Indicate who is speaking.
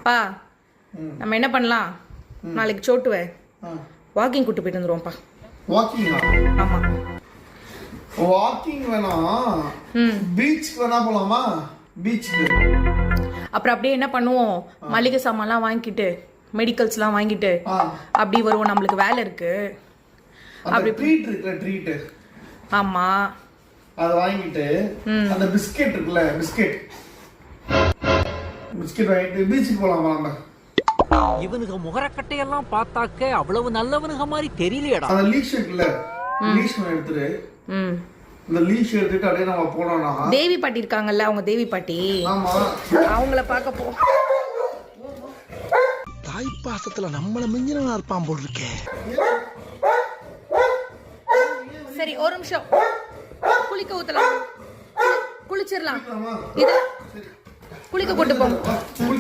Speaker 1: அப்பா நம்ம என்ன பண்ணலாம், நாளைக்கு சோட்டுவை வாக்கிங் கூட்டு போயிட்டு வந்துருவோம்ப்பா.
Speaker 2: வாக்கிங்கா?
Speaker 1: ஆமா,
Speaker 2: வாக்கிங் வேணா, பீச்சுக்கு வேணா போலாமா? பீச்சுக்கு
Speaker 1: அப்புறம் அப்படியே என்ன பண்ணுவோம், மளிகை சாமான்லாம் வாங்கிட்டு மெடிக்கல்ஸ்லாம் வாங்கிட்டு அப்படி வருவோம். நம்மளுக்கு வேலை இருக்கு.
Speaker 2: அப்படி ட்ரீட் இருக்குல்ல, ட்ரீட்.
Speaker 1: ஆமா,
Speaker 2: அதை வாங்கிட்டு அந்த பிஸ்கெட் இருக்குல்ல, பிஸ்கெட் வாங்கிட்டு பீச்சுக்கு போலாமா? நம்ம
Speaker 3: இவனுக்கு முகரக்கட்டையெல்லாம் பார்த்தாக்க அவ்வளவு நல்லவனுங்க மாதிரி தெரியலையடா.
Speaker 2: அந்த லீஷ் இருக்குல்ல, லீஷ் எடுத்துரு. இந்த லீஷ் எடுத்துட்டு அப்படியே நம்ம போனோம்னா
Speaker 1: தேவி பாட்டி இருக்காங்கல்ல, அவங்க தேவி பாட்டி,
Speaker 2: ஆமா,
Speaker 1: அவங்கள பார்க்க போ.
Speaker 4: தாய் பாசத்துல நம்மள மிஞ்சினா இருப்பான் போல் இருக்கே.
Speaker 1: சரி, ஒரு நிமிஷம், குளிக்க ஊத்தலாம், குளிச்சிடலாம். இது குளிக்க போட்டு போங்க.